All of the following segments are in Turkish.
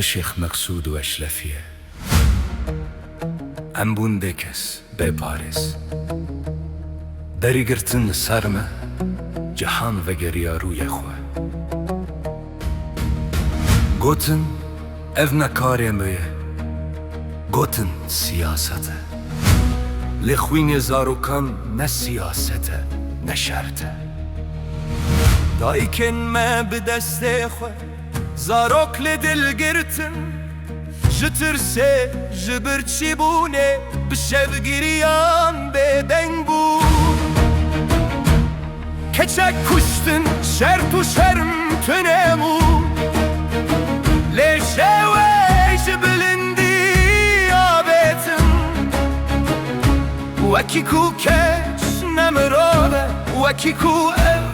شیخ مقصود و اشرفیه ام بونده کس به پارس دری گرتن سرمه جهان و گریا روی خواه گوتن ev nekarê me ye gotin siyasete lê xwînê zarokan ne siyasete ne şerte dayikên me bi destê xwe zarok lê dil girtin ji tirsê ji birçîbûnê bi şevgiriyan bêdeng bû keçek kuştin şert û şerm tunêmû lê şewê ji bilindîya bêtin wekî ku keç ne mirov e wekî ku ev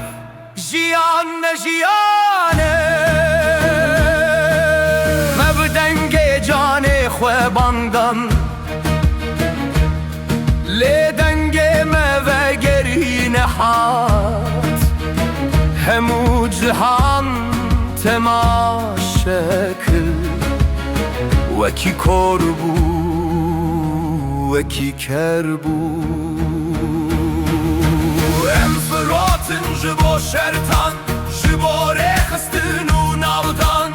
jiyan ne jiyan e me bi dengê canê xwe bandan lê dengê me vegerî nehat hemû cihan temaşekil wekî kor bû wekî ker bû em firotin ji bo şertan ji bo rêxistin û navdan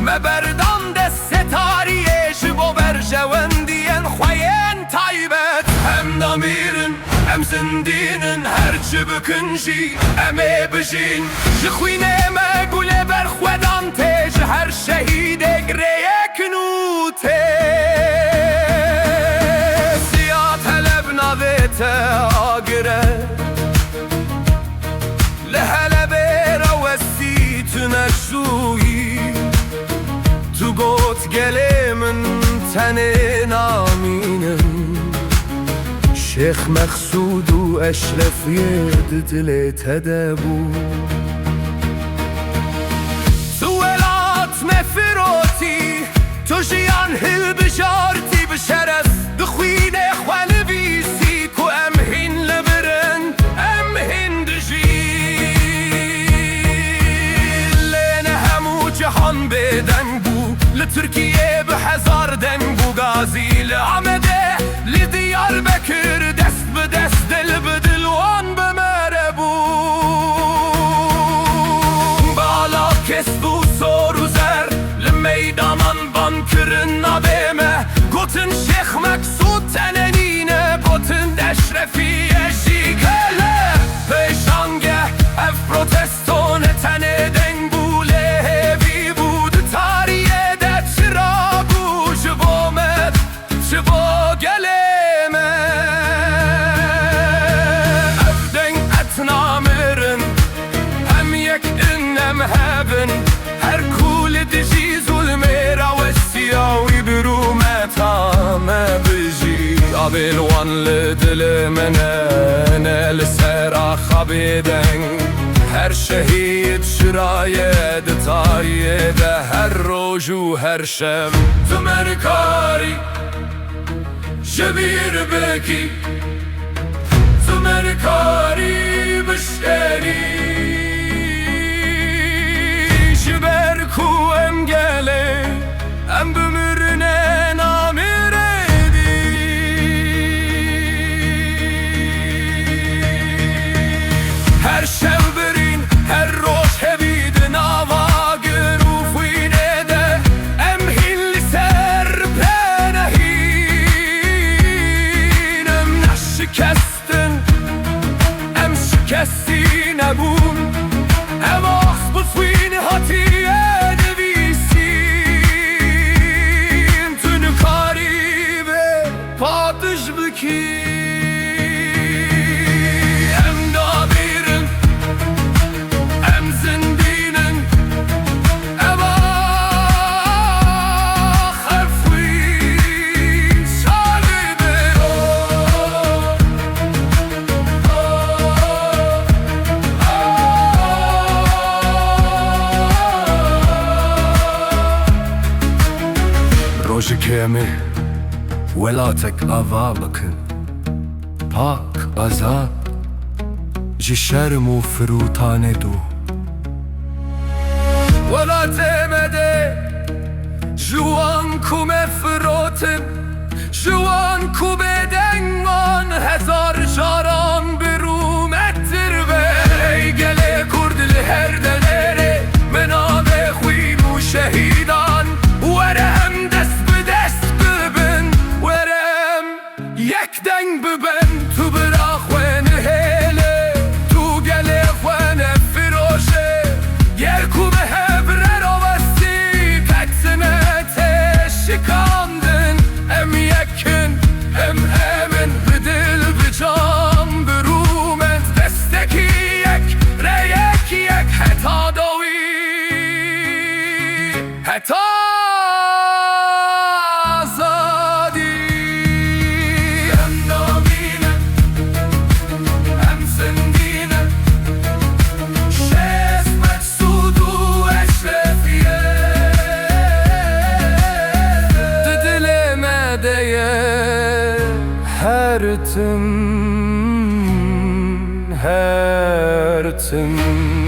me berdan dest setariyê ji bo berjewendiyên xweyên taybet hem damîrin em zindînin her çi bikin jî em ê bijîn ji xwînê me gulê berxwedan tê ji her şehîdek rêyekin û tê siya teleb navê te agire li helebê re westî tu neşûyî tu got gelê min tenê namînin شیخ مقصود و اشرفیه دل تدبو تو ولات مفروتی تو جیان هل بجارتی بشرف دخوین اخوال بیسی کو امهین لبرن امهین دجیل لین همو جهان بدنگ بو لترکیه به هزار دنگ بو گازی لعمده لدیار بکر دست به دست دل به دل وان به مره بو بالا کس بو سور و زر لمیدانان بان کرن نبیمه گوتن شیخ مقصود تنینینه گوتن اشرفیه جیگله پیشانگه اف پروتستون تنه دنگ بو لهوی بود تاریه ده چرا بو جبومت جبو گله her kule dizi zulme rawesiyawi birumeta biji abil wan le dil mene le sera khabeden her şehit şirayet tayede her roju her şev tumerkari jebir beki tumerkari bişeri Berku em gele em bümürüne namir edi her şevberin her roş hevidin ava gürufine de em hilli ser penehin em şikestin em şikestin ebun em ahs bu swini hatiye devisin tünü karibe patış biki em dabirin em zindinin em ah efwi şalibe روژی کمی ولاتک آوا بکن پاک آزاد جی شرم و فروتانه دو ولات مده جوان کو مفراتم جوان کو بدنگان هزار جاران بروم اتر به ای گله کردل هر دلره مناب خوین و شهیدان ورم دست به دست ببن ورم یک دنگ ببن تو برا خوین هله تو گله خوین فروشه یرکو به هبره رو بستی تکسمت شکاندن ام یکن ام امن به دل به جام برومت دستکی یک ریک یک حتا دوی حتا آزادی ام نامینه ام زندینه شست مقصود و اشرفیه دلime değer her tüm